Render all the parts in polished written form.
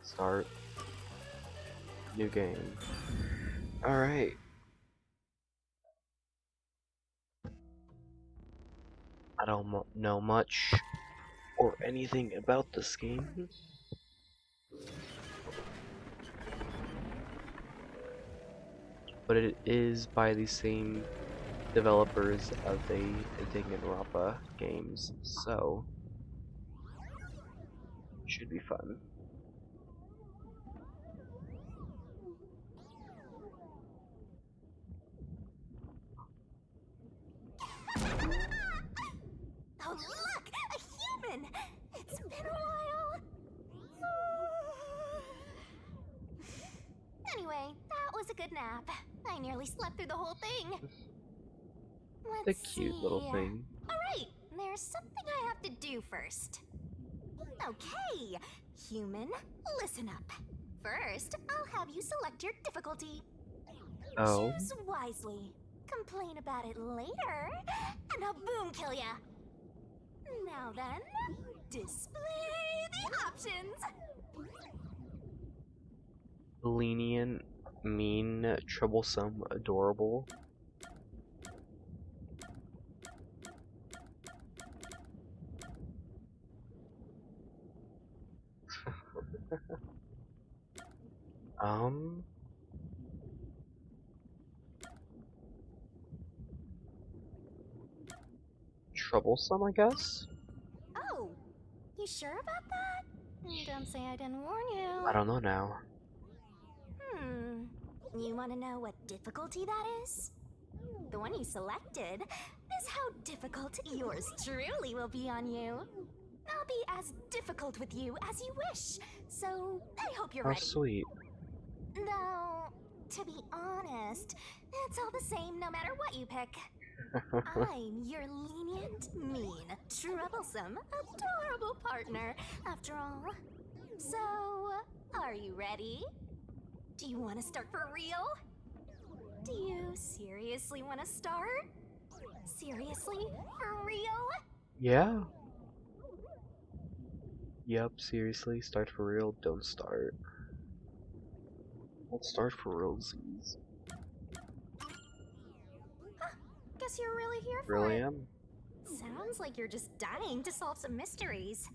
Start. New game. Alright. I don't know much or anything about this game. But it is by the same developers of the Danganronpa games, so should be fun. Oh, look! A human! It's been a while! Anyway, that was a good nap. I nearly slept through the whole thing. The Let's cute little see. thing. Alright, there's something I have to do first. Okay, human, listen up. First, I'll have you select your difficulty. Oh. Choose wisely. Complain about it later, and I'll boom kill ya. Now then, display the options. Lenient, mean, troublesome, adorable. um. Troublesome, I guess? Oh, you sure about that? Don't say I didn't warn you. I don't know now. You want to know what difficulty that is? The one you selected is how difficult yours truly will be on you. I'll be as difficult with you as you wish, so I hope you're How ready. sweet. Though, to be honest, it's all the same no matter what you pick. I'm your lenient, mean, troublesome, adorable partner, after all. So, are you ready? Do you want to start for real? Do you seriously want to start? Seriously? For real? Yeah. Yep, seriously, start for real, don't start. Let's start for realsies. Guess you're really here for Really it. am. Sounds like you're just dying to solve some mysteries.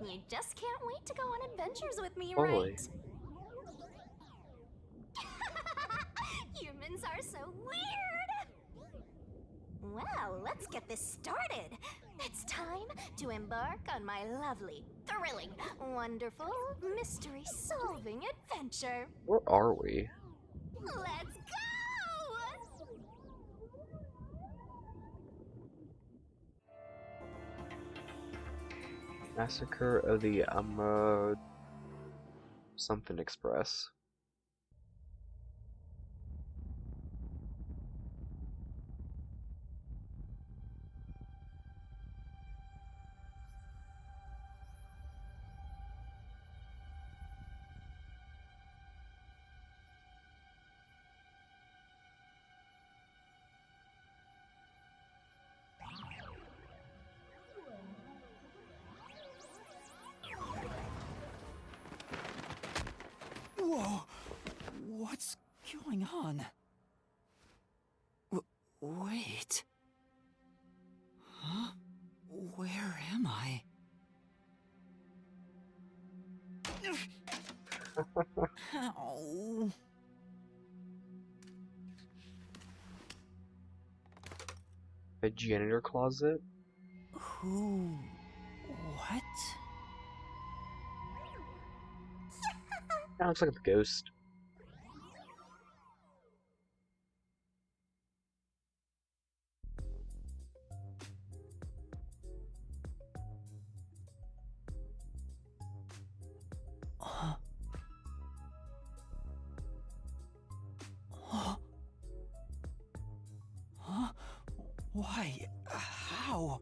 You just can't wait to go on adventures with me, Totally. right? Humans are so weird! Well, let's get this started. It's time to embark on my lovely, thrilling, wonderful, mystery-solving adventure. Where are we? Let's go! Massacre of the something Express. Whoa! What's going on? Wait. Huh? Where am I? Ow. A janitor closet? Who? What? That looks like a ghost. Huh? Huh? Huh? Why? How?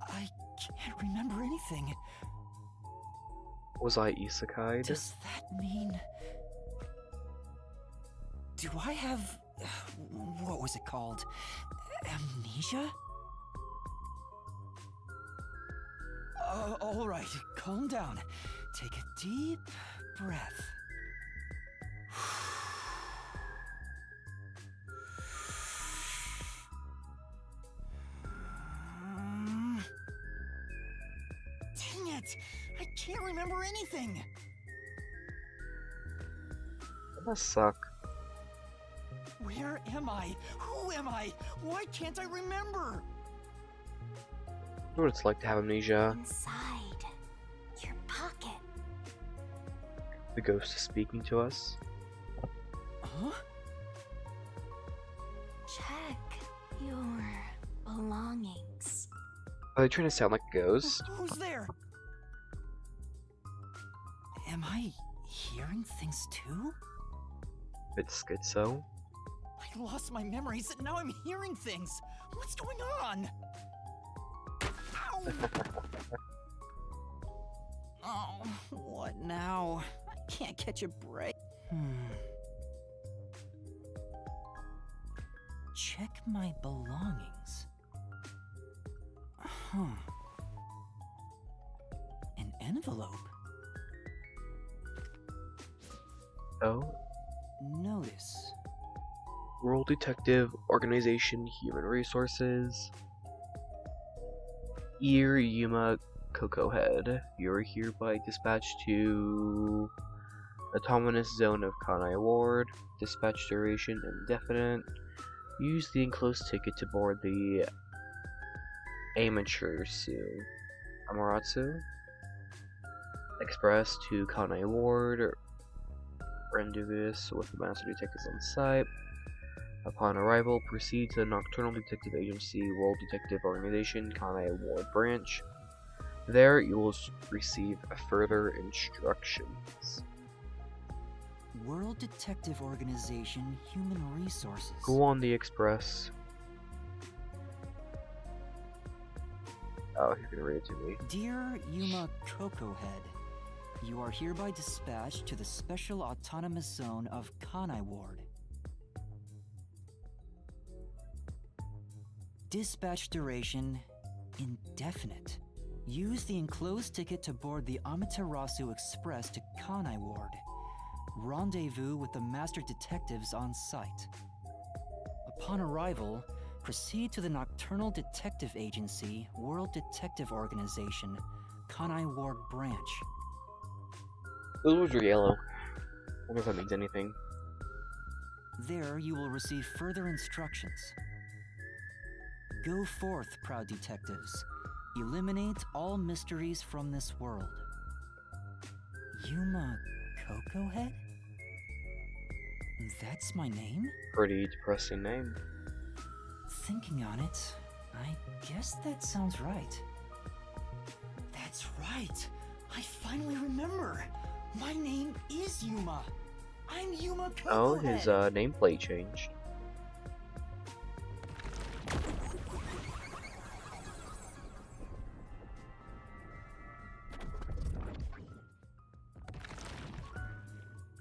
I can't remember anything. Was I isekai'd? Does that mean... Do I have... what was it called? Amnesia? All right, calm down. Take a deep breath. Dang it! I can't remember anything! That must suck. Where am I? Who am I? Why can't I remember? You know what it's like to have amnesia. Inside your pocket. The ghost is speaking to us. Huh? Check your belongings. Are they trying to sound like a ghost? Who's there? Am I hearing things too? Bit schizo. I lost my memories and now I'm hearing things. What's going on? Ow! Oh, what now? I can't catch a break. Check my belongings. Huh. An envelope. Oh, Notice. World Detective Organization Human Resources. Ear Yuma Coco Head. You are hereby dispatched to Autonomous Zone of Kanai Ward. Dispatch duration indefinite. Use the enclosed ticket to board the Amaterasu Amaratsu Express to Kanai Ward. Rendezvous with the Master Detectives on site. Upon arrival, proceed to the Nocturnal Detective Agency, World Detective Organization, Kanai Ward Branch. There, you will receive further instructions. World Detective Organization Human Resources. Go on the express. Oh, you're gonna read it to me. Dear Yuma Coco Head, you are hereby dispatched to the Special Autonomous Zone of Kanai Ward. Dispatch duration indefinite. Use the enclosed ticket to board the Amaterasu Express to Kanai Ward. Rendezvous with the Master Detectives on site. Upon arrival, proceed to the Nocturnal Detective Agency, World Detective Organization, Kanai Ward Branch. Those words are yellow. I wonder if that means anything. There you will receive further instructions. Go forth, proud detectives. Eliminate all mysteries from this world. Yuma Coco Head? That's my name? Pretty depressing name. Thinking on it, I guess that sounds right. That's right! I finally remember! My name is Yuma! I'm Yuma Coco Oh, Head! his nameplate changed.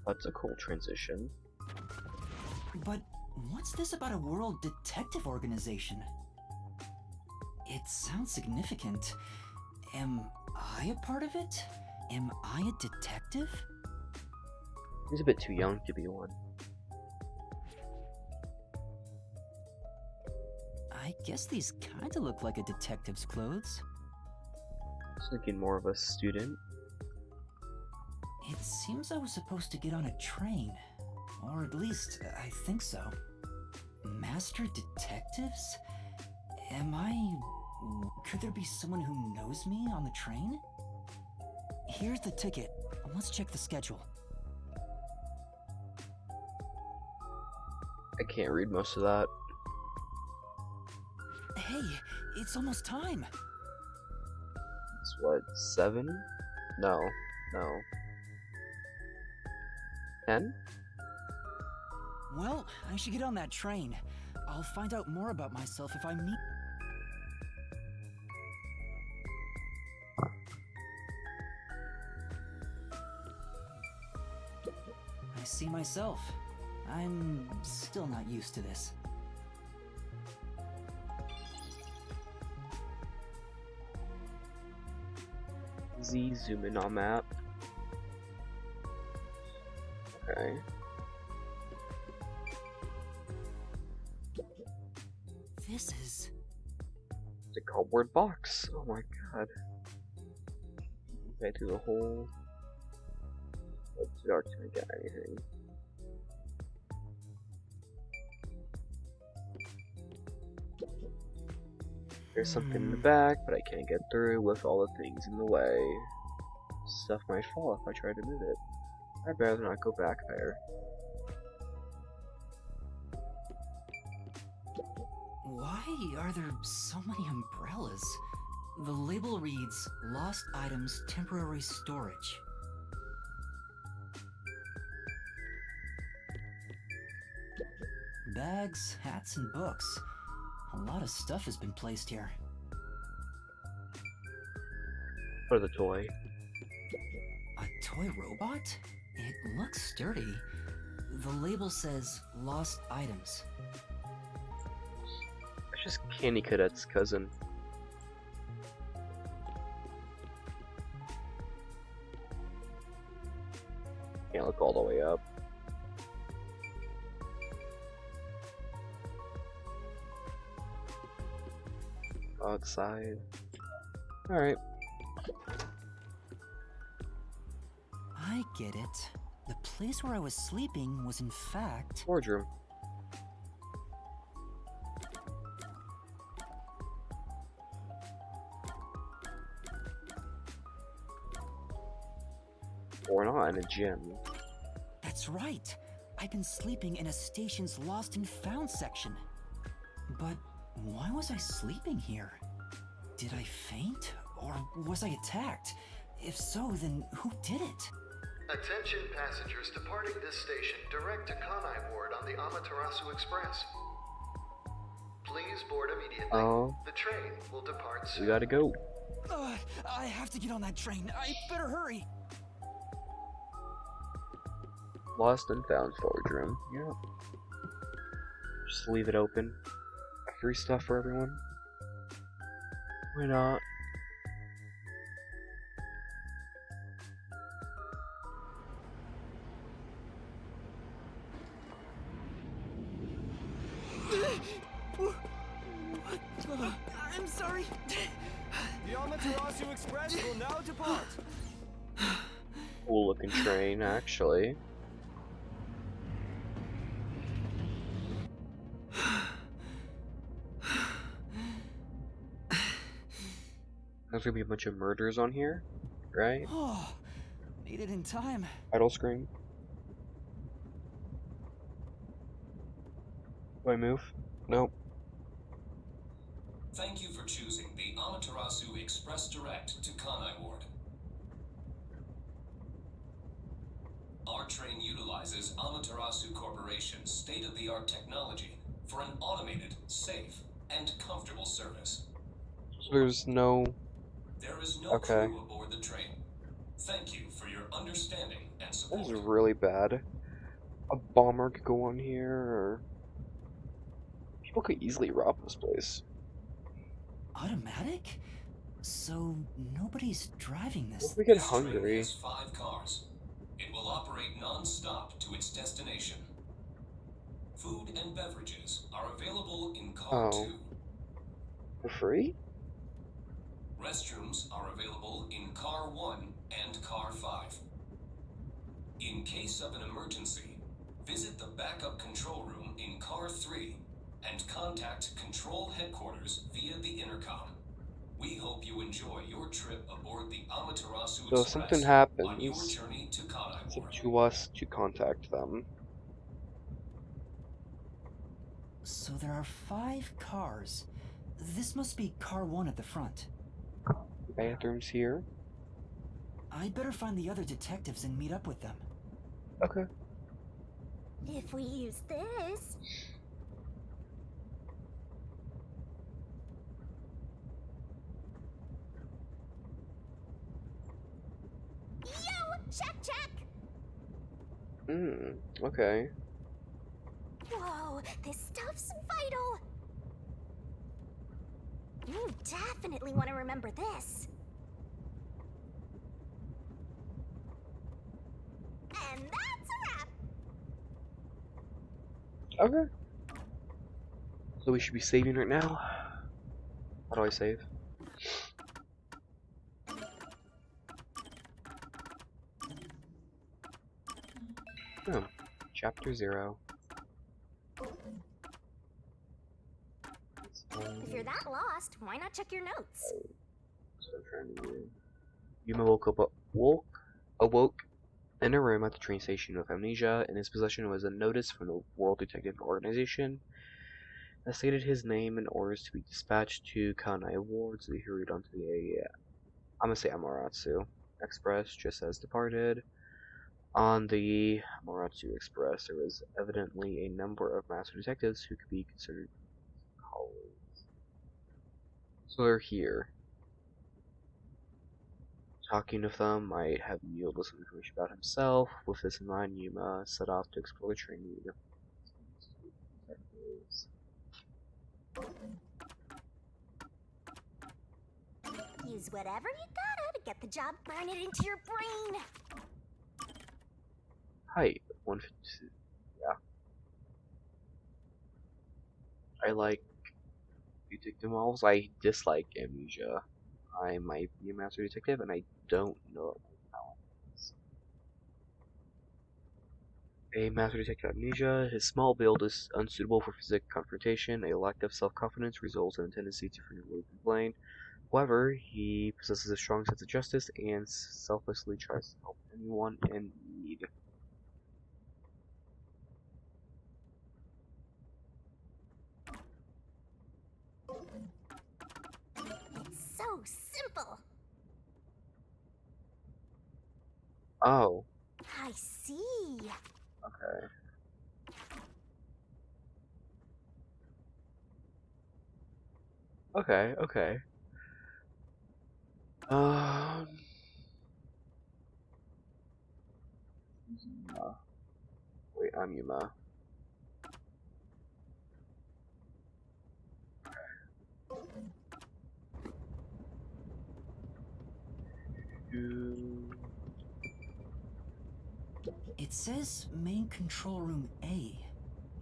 That's a cool transition. But what's this about a World Detective Organization? It sounds significant. Am I a part of it? Am I a detective? He's a bit too young to be one. I guess these kinda look like a detective's clothes. He's looking more of a student. It seems I was supposed to get on a train. Or at least, I think so. Master detectives? Am I... Could there be someone who knows me on the train? Here's the ticket. Let's check the schedule. I can't read most of that. Hey, it's almost time. It's what, 7? No. 10? Well, I should get on that train. I'll find out more about myself if I meet... I see myself. I'm still not used to this. Z, zoom in on map. Okay. This is... It's a cardboard box. Oh my god. Okay, through the hole. It's dark to get anything. There's something in the back, but I can't get through with all the things in the way. Stuff might fall if I try to move it. I'd rather not go back there. Why are there so many umbrellas? The label reads, Lost Items Temporary Storage. Bags, hats, and books. A lot of stuff has been placed here. For the toy. A toy robot? It looks sturdy. The label says Lost Items. It's just Candy Cadet's cousin. Can't look all the way up. Outside. Alright. I get it. The place where I was sleeping was in fact... Wardroom. Or not, in a gym. That's right. I've been sleeping in a station's lost and found section. But why was I sleeping here? Did I faint? Or was I attacked? If so, then who did it? Attention passengers departing this station direct to Kanai Ward on the Amaterasu Express. Please board immediately. Oh. The train will depart soon. We gotta go. I have to get on that train. I better hurry. Lost and found storage room. Yeah. Just leave it open. Free stuff for everyone. Why not? I'm sorry. The Amaterasu Express will now depart. Cool looking train, actually. There's gonna be a bunch of murders on here, right? Oh, made it in time. Title screen. Do I move? Nope. Thank you for choosing the Amaterasu Express Direct to Kanai Ward. Our train utilizes Amaterasu Corporation's state-of-the-art technology for an automated, safe, and comfortable service. So there's no... There is no Okay. crew aboard the train. Thank you for your understanding and This support. is really bad. A bomber could go on here, or... People could easily rob this place. Automatic? So nobody's driving What this. if we get This train hungry? has 5 cars. It will operate non-stop to its destination. Food and beverages are available in Car Oh. 2. For free? Restrooms are available in Car 1 and Car 5. In case of an emergency, visit the backup control room in Car 3 and contact Control Headquarters via the intercom. We hope you enjoy your trip aboard the Amaterasu So if Express something on your happens, journey to Kanai it's up Ward. to us to contact them. So there are 5 cars. This must be car 1 at the front. Bathrooms here. I'd better find the other detectives and meet up with them. Okay. If we use this... Yo! Check, check! Okay. Whoa, this stuff's vital! You definitely want to remember this. Okay. So we should be saving right now. How do I save? Oh, chapter 0. If you're that lost, why not check your notes? So I'm trying to do. Yuma awoke in a room at the train station with amnesia. In his possession was a notice from the World Detective Organization that stated his name and orders to be dispatched to Kanai Ward, so he hurried onto the Amaterasu Express just as departed. On the Amaterasu Express, there was evidently a number of master detectives who could be considered colleagues. So they're here. Talking with them might have yielded some information about himself. With this in mind, Yuma set off to explore the train. Use whatever you gotta to get the job. Burn it into your brain. Height 152. Yeah. I like detective novels. I dislike amnesia. I might be a master detective, and I don't know my talents. A master detective amnesia. His small build is unsuitable for physical confrontation. A lack of self-confidence results in a tendency to frequently complain. However, he possesses a strong sense of justice and selflessly tries to help anyone in need. It's so simple. Oh, I see. okay. Okay. Yuma. Wait, I'm Yuma. It says main control room A.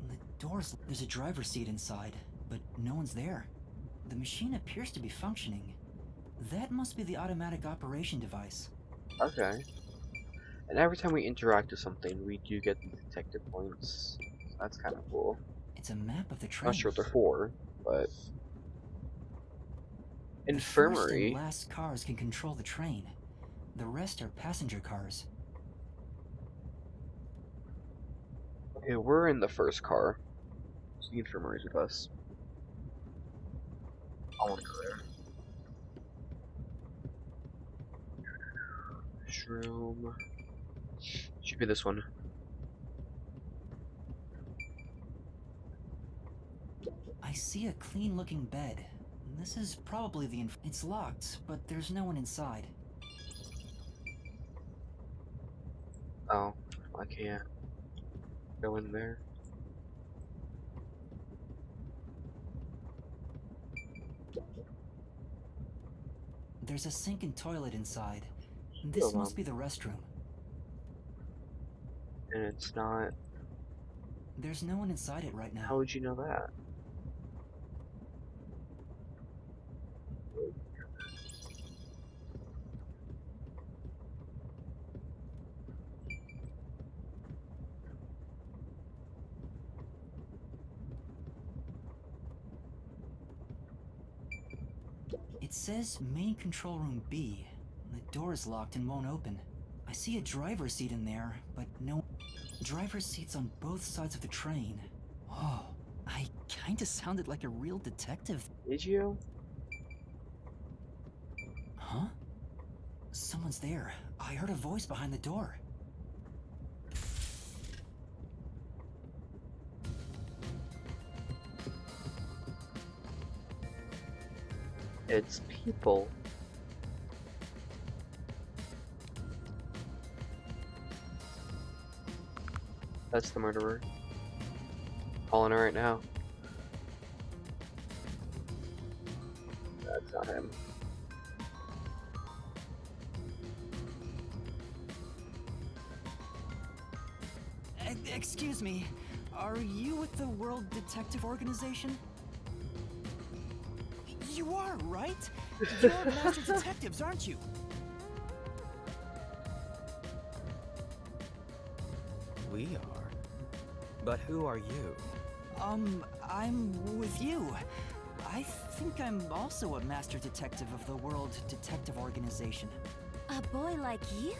The doors. There's a driver's seat inside, but no one's there. The machine appears to be functioning. That must be the automatic operation device. Okay. And every time we interact with something, we do get these detective points. That's kind of cool. It's a map of the train. Not sure what they're for, but The first and infirmary. last cars can control the train. The rest are passenger cars. Okay, we're in the first car. So the infirmary's with us. I want to go there. Shroom. Should be this one. I see a clean-looking bed. This is probably the It's locked, but there's no one inside. Oh, I can't go in there. There's a sink and toilet inside. This must be the restroom. And it's not. There's no one inside it right now. How would you know that? It says main control room B. The door is locked and won't open. I see a driver's seat in there, but no driver's seats on both sides of the train. Oh, I kinda sounded like a real detective. Did you? Huh? Someone's there. I heard a voice behind the door. It's people. That's the murderer. Calling her right now. That's not him. Excuse me. Are you with the World Detective Organization? You are, right? You're master detectives, aren't you? We are. But who are you? I'm with you. I think I'm also a master detective of the World Detective Organization. A boy like you?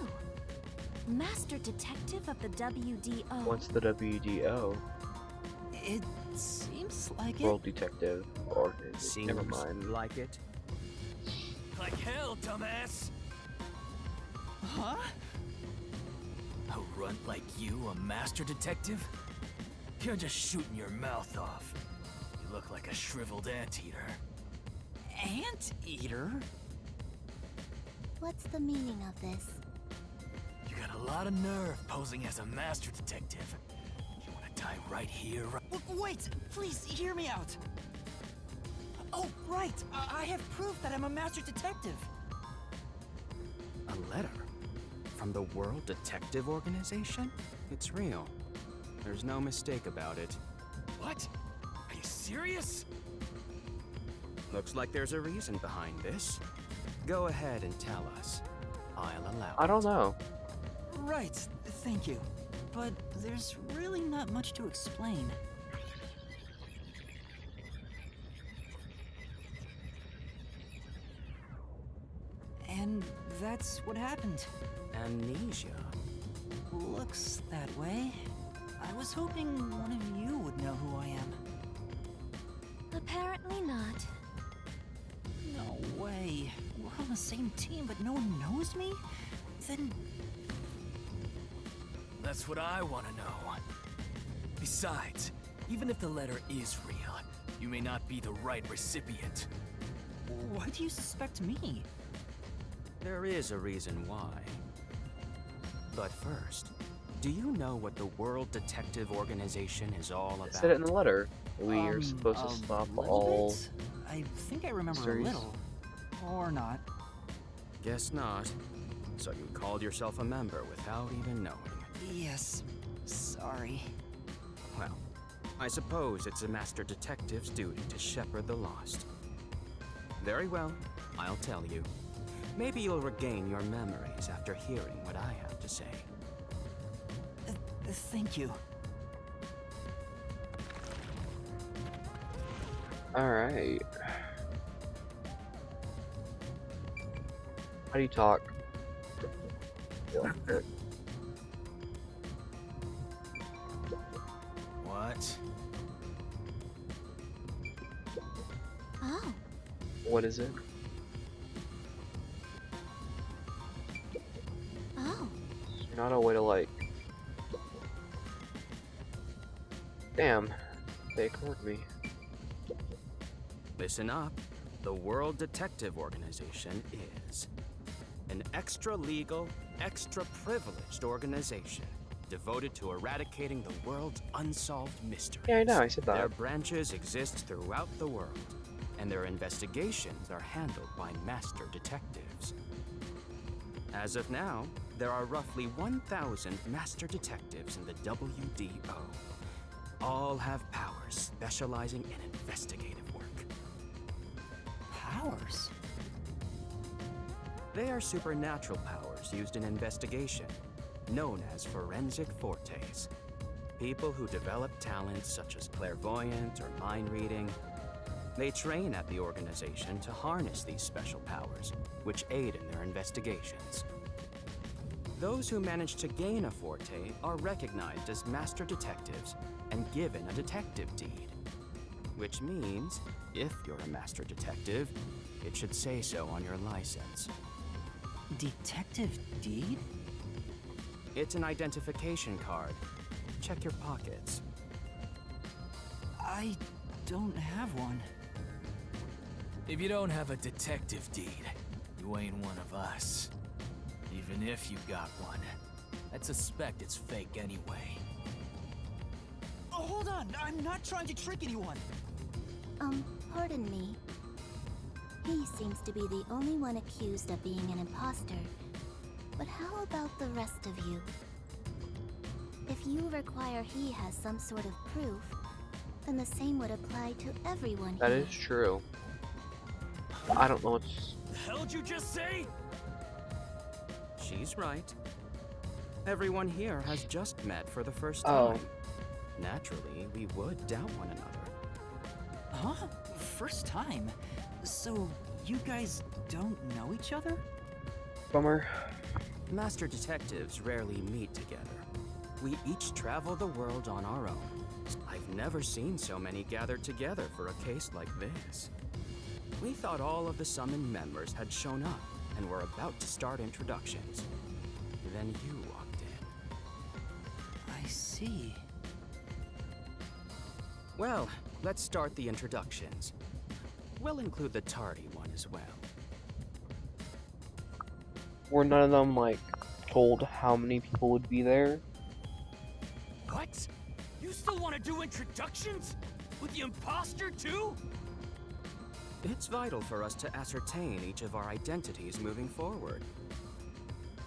Master detective of the WDO? What's the WDO? It seems like World Detective Organization. Never Seems mind. like it. Like hell, dumbass! Huh? A runt like you, a master detective? You're just shooting your mouth off. You look like a shriveled anteater. Anteater? What's the meaning of this? You got a lot of nerve posing as a master detective. You wanna die right here, right? Wait, please hear me out. Oh, right. I have proof that I'm a master detective. A letter? From the World Detective Organization? It's real. There's no mistake about it. What? Are you serious? Looks like there's a reason behind this. Go ahead and tell us. I'll allow I don't it. know. Right, thank you. But there's really not much to explain. And that's what happened. Amnesia? Looks that way. I was hoping one of you would know who I am. Apparently not. No way. We're on the same team, but no one knows me? Then That's what I want to know. Besides, even if the letter is real, you may not be the right recipient. why do you suspect me? There is a reason why. But first, do you know what the World Detective Organization is all It about? said it in the letter. We are supposed A to stop little all. bit? I think I remember mysteries. a little. Or not. Guess not. So you called yourself a member without even knowing. Yes. Sorry. Well, I suppose it's a master detective's duty to shepherd the lost. Very well, I'll tell you. Maybe you'll regain your memories after hearing what I have to say. Thank you. Alright. How do you talk? What? Oh, What is it? oh. There's not a way to like. Damn, they ignored me. Listen up. The World Detective Organization is an extra-legal, extra-privileged organization devoted to eradicating the world's unsolved mysteries. Yeah, I know, I said that. Their branches exist throughout the world, and their investigations are handled by master detectives. As of now, there are roughly 1,000 master detectives in the WDO. All have powers specializing in investigative work. Powers? They are supernatural powers used in investigation, known as forensic fortes. People who develop talents such as clairvoyance or mind reading. They train at the organization to harness these special powers, which aid in their investigations. Those who manage to gain a forte are recognized as master detectives and given a detective deed. Which means, if you're a master detective, it should say so on your license. Detective deed? It's an identification card. Check your pockets. I don't have one. If you don't have a detective deed, you ain't one of us. Even if you got one, I'd suspect it's fake anyway. Oh, hold on! I'm not trying to trick anyone! Pardon me. He seems to be the only one accused of being an imposter. But how about the rest of you? If you require he has some sort of proof, then the same would apply to everyone That here. is true. I don't know what's... The hell'd you just say? She's right. Everyone here has just met for the first Oh. time. Naturally, we would doubt one another. Huh? First time? So, you guys don't know each other? Bummer. Master detectives rarely meet together. We each travel the world on our own. I've never seen so many gathered together for a case like this. We thought all of the summoned members had shown up and were about to start introductions. Then you walked in. I see. Well, let's start the introductions. We'll include the tardy one as well. Were none of them, like, told how many people would be there? What? You still want to do introductions? With the imposter too? It's vital for us to ascertain each of our identities moving forward.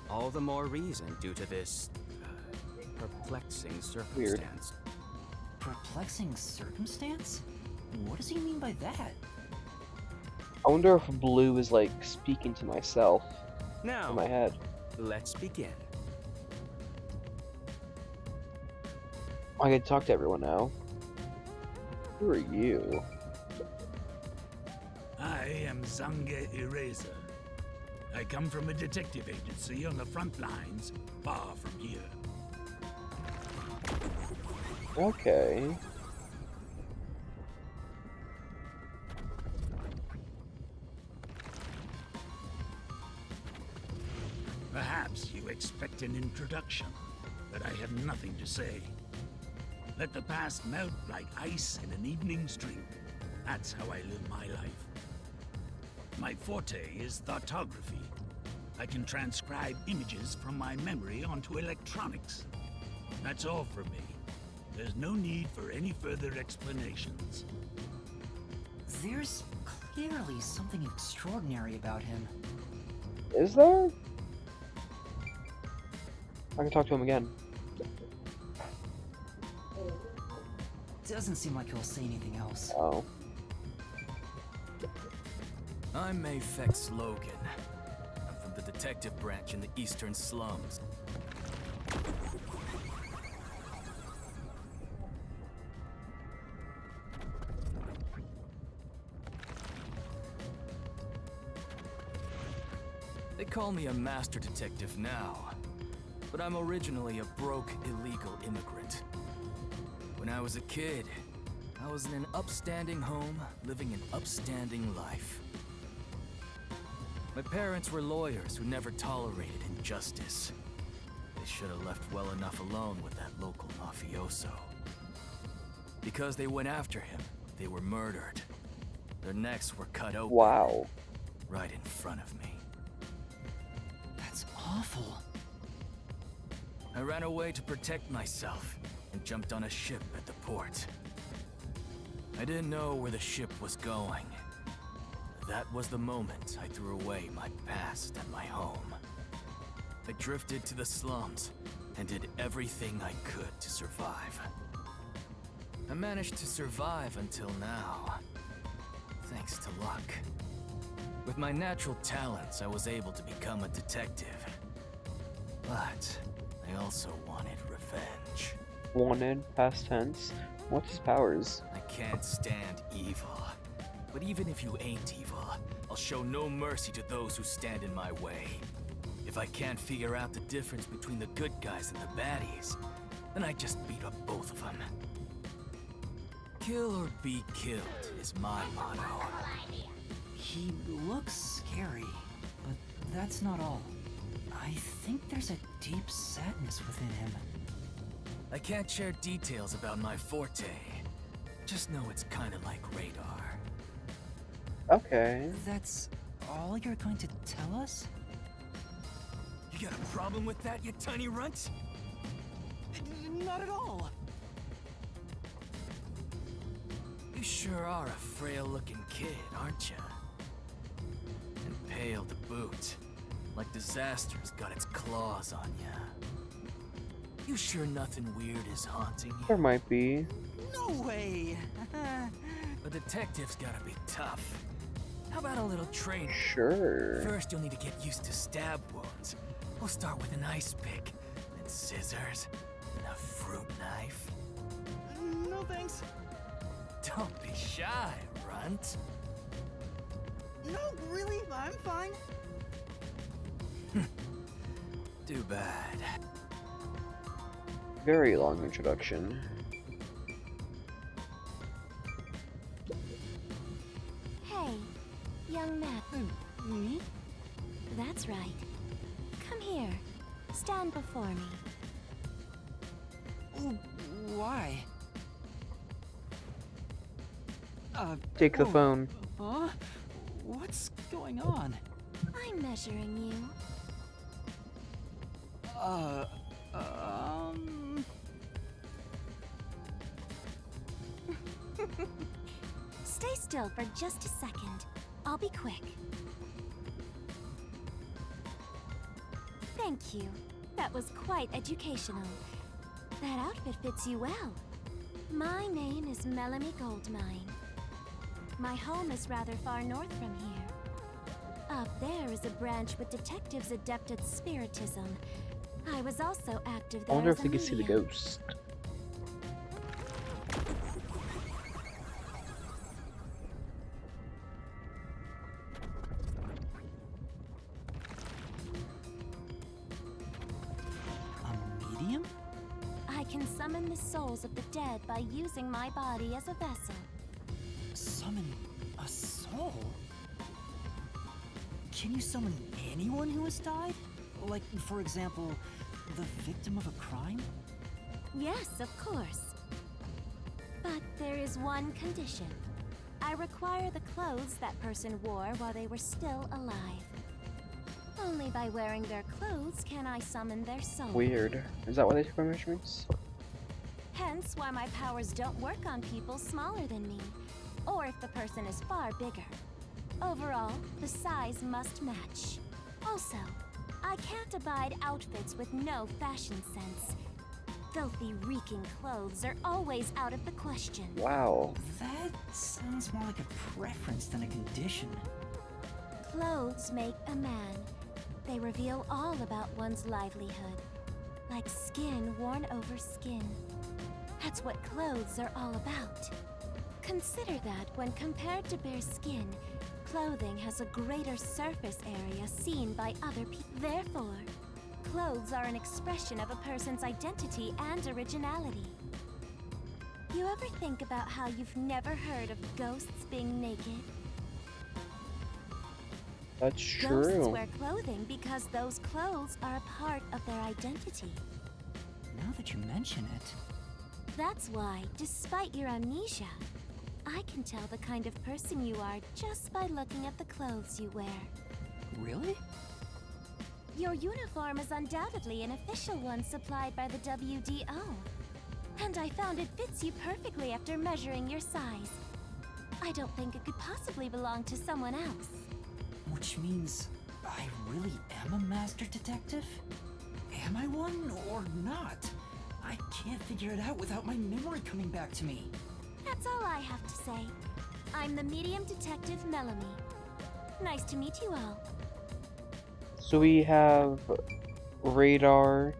All the more reason due to this perplexing circumstance. Perplexing circumstance? What does he mean by that? I wonder if Blue is, like, speaking to myself Now, in my head. let's begin. I can talk to everyone now. Who are you? I am Zange Eraser. I come from a detective agency on the front lines, far from here. Okay. Perhaps you expect an introduction, but I have nothing to say. Let the past melt like ice in an evening stream. That's how I live my life. My forte is thoughtography. I can transcribe images from my memory onto electronics. That's all for me. There's no need for any further explanations. There's clearly something extraordinary about him. Is there? I can talk to him again. Doesn't seem like he'll say anything else. Oh. I'm Mayfex Logan. I'm from the detective branch in the eastern slums. They call me a master detective now, but I'm originally a broke, illegal immigrant. When I was a kid, I was in an upstanding home, living an upstanding life. My parents were lawyers who never tolerated injustice. They should have left well enough alone with that local mafioso. Because they went after him, they were murdered. Their necks were cut open Wow. right in front of me. That's awful. I ran away to protect myself and jumped on a ship at the port. I didn't know where the ship was going. That was the moment I threw away my past and my home. I drifted to the slums and did everything I could to survive. I managed to survive until now, thanks to luck. With my natural talents, I was able to become a detective. But I also wanted revenge. Wanted, past tense. What's his powers? I can't stand evil. But even if you ain't evil, I'll show no mercy to those who stand in my way. If I can't figure out the difference between the good guys and the baddies, then I just beat up both of them. Kill or be killed is my motto. He looks scary, but that's not all. I think there's a deep sadness within him. I can't share details about my forte. Just know it's kinda like radar. Okay. That's all you're going to tell us? You got a problem with that, you tiny runt? Not at all. You sure are a frail-looking kid, aren't you? And pale to boot, like disaster's got its claws on ya. You sure nothing weird is haunting you? There might be. No way! A detective's gotta be tough. How about a little training? Sure. First, you'll need to get used to stab wounds. We'll start with an ice pick, then scissors, and a fruit knife. No thanks. Don't be shy, runt. No, really, I'm fine. Too bad. Very long introduction. Hey, young man. Me? That's right. Come here. Stand before me. Why? Take the oh, phone. Huh? What's going on? I'm measuring you. Stay still for just a second. I'll be quick. Thank you. That was quite educational. That outfit fits you well. My name is Melanie Goldmine. My home is rather far north from here. Up there is a branch with detectives adept at spiritism. I was also active I there wonder as if a they can see the medium. ghost. A medium? I can summon the souls of the dead by using my body as a vessel. Summon a soul? Can you summon anyone who has died? Like, for example, the victim of a crime? Yes, of course. But there is one condition. I require the clothes that person wore while they were still alive. Only by wearing their clothes can I summon their soul. Weird. Is that why they took my measurements? Hence why my powers don't work on people smaller than me, or if the person is far bigger. Overall, the size must match. Also, I can't abide outfits with no fashion sense. Filthy, reeking clothes are always out of the question. Wow. That sounds more like a preference than a condition. Clothes make a man. They reveal all about one's livelihood. Like skin worn over skin. That's what clothes are all about. Consider that when compared to bare skin, clothing has a greater surface area seen by other people. Therefore, clothes are an expression of a person's identity and originality. You ever think about how you've never heard of ghosts being naked? That's Ghosts true. wear clothing because those clothes are a part of their identity. Now that you mention it, That's why, despite your amnesia, I can tell the kind of person you are just by looking at the clothes you wear. really? Your uniform is undoubtedly an official one supplied by the WDO. And I found it fits you perfectly after measuring your size. I don't think it could possibly belong to someone else. Which means I really am a master detective? Am I one or not? I can't figure it out without my memory coming back to me. That's all I have to say. I'm the medium detective Melanie. Nice to meet you all. So we have Radar.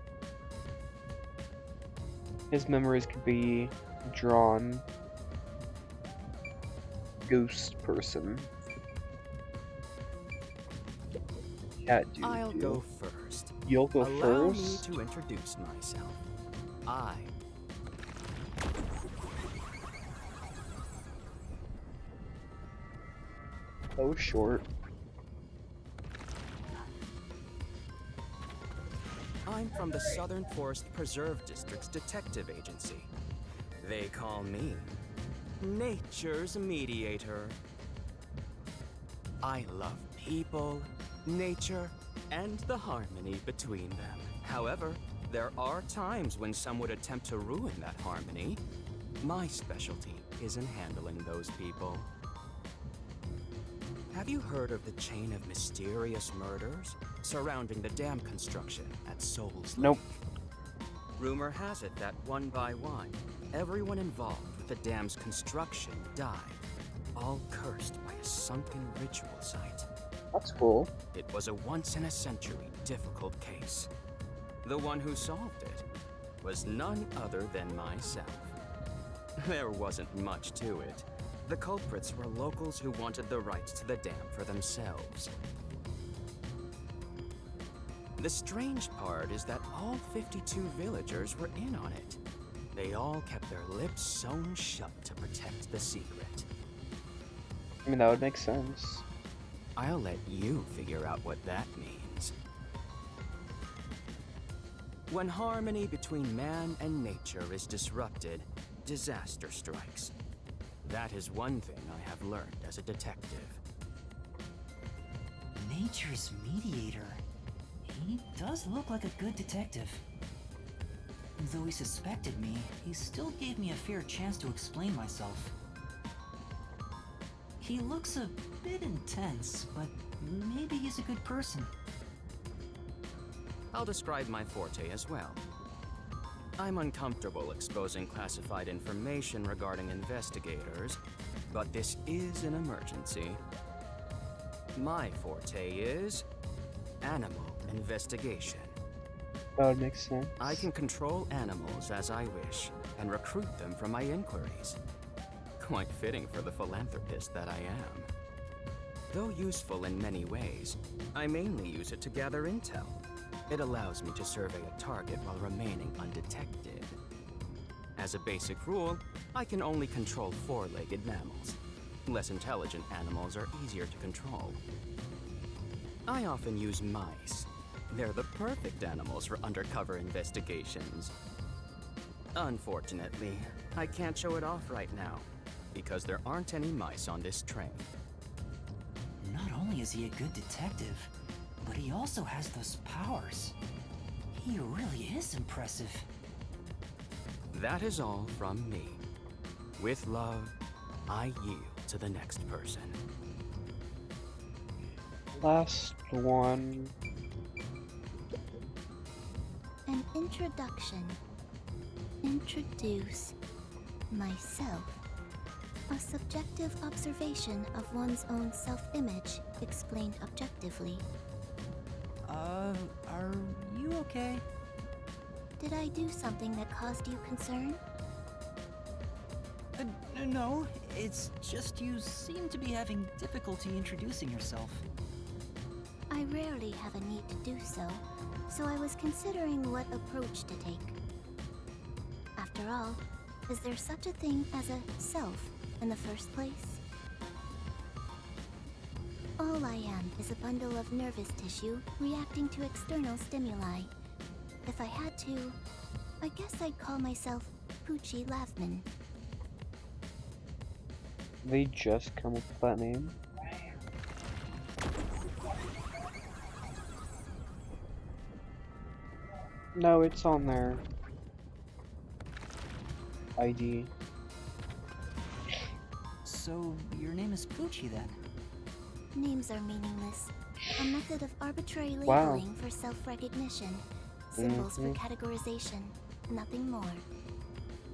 His memories could be drawn. Ghost person. Cat dude. I'll go first. You'll go Allow first? me to introduce myself. I Oh, short. I'm from the Southern Forest Preserve District's detective agency. They call me Nature's Mediator. I love people, nature, and the harmony between them. However, there are times when some would attempt to ruin that harmony. My specialty is in handling those people. Have you heard of the chain of mysterious murders surrounding the dam construction at Souls Lake? Nope. Rumor has it that one by one, everyone involved with the dam's construction died, all cursed by a sunken ritual site. That's cool. It was a once-in-a-century difficult case. The one who solved it was none other than myself. There wasn't much to it. The culprits were locals who wanted the rights to the dam for themselves. The strange part is that all 52 villagers were in on it. They all kept their lips sewn shut to protect the secret. I mean, that would make sense. I'll let you figure out what that means. When harmony between man and nature is disrupted, disaster strikes. That is one thing I have learned as a detective. Nature's mediator. He does look like a good detective. Though he suspected me, he still gave me a fair chance to explain myself. He looks a bit intense, but maybe he's a good person. I'll describe my forte as well. I'm uncomfortable exposing classified information regarding investigators, but this is an emergency. My forte is animal investigation. That would make sense. I can control animals as I wish and recruit them for my inquiries. Quite fitting for the philanthropist that I am. Though useful in many ways, I mainly use it to gather intel. It allows me to survey a target while remaining undetected. As a basic rule, I can only control four-legged mammals. Less intelligent animals are easier to control. I often use mice. They're the perfect animals for undercover investigations. Unfortunately, I can't show it off right now, because there aren't any mice on this train. Not only is he a good detective, but he also has those powers. He really is impressive. That is all from me. With love, I yield to the next person. Last one. An introduction. Introduce myself. A subjective observation of one's own self-image, explained objectively. Are you okay? Did I do something that caused you concern? No, it's just you seem to be having difficulty introducing yourself. I rarely have a need to do so, so I was considering what approach to take. After all, is there such a thing as a self in the first place? All I am is a bundle of nervous tissue reacting to external stimuli. If I had to, I guess I'd call myself Poochie Lavman. They just come up with that name. No, it's on their ID. So, your name is Poochie then? Names are meaningless. A method of arbitrary Wow. labeling for self-recognition. Symbols for categorization. Nothing more.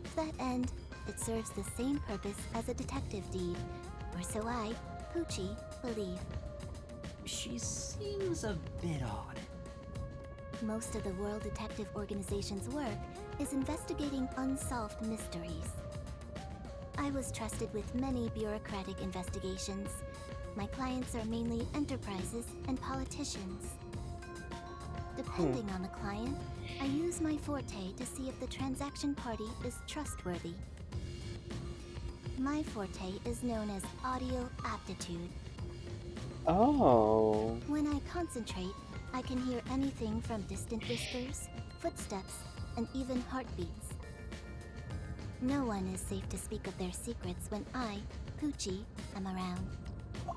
To that end, it serves the same purpose as a detective deed, or so I, Poochie, believe. She seems a bit odd. Most of the World Detective Organization's work is investigating unsolved mysteries. I was trusted with many bureaucratic investigations. My clients are mainly enterprises and politicians. Depending on the client, I use my forte to see if the transaction party is trustworthy. My forte is known as audio aptitude. Oh. When I concentrate, I can hear anything from distant whispers, footsteps, and even heartbeats. No one is safe to speak of their secrets when I, Poochie, am around.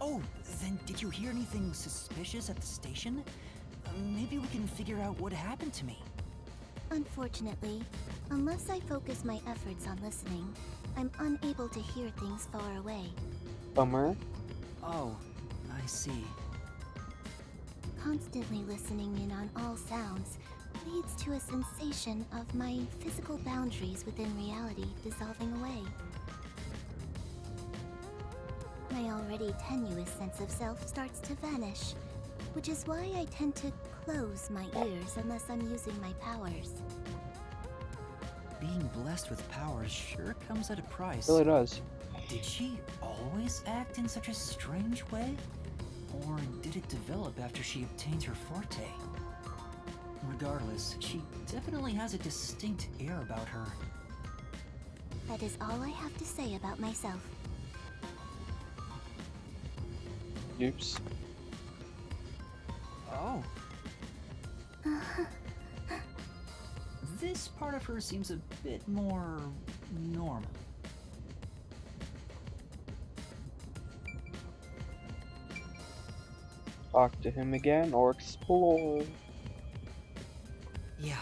Oh, then did you hear anything suspicious at the station? Maybe we can figure out what happened to me. Unfortunately, unless I focus my efforts on listening, I'm unable to hear things far away. Bummer. Oh, I see. Constantly listening in on all sounds, leads to a sensation of my physical boundaries within reality dissolving away. My already tenuous sense of self starts to vanish, which is why I tend to close my ears unless I'm using my powers. Being blessed with powers sure comes at a price. It really does. Did she always act in such a strange way? Or did it develop after she obtained her forte? Regardless, she definitely has a distinct air about her. That is all I have to say about myself. Oops. Oh. This part of her seems a bit more normal. Talk to him again or explore. Yeah.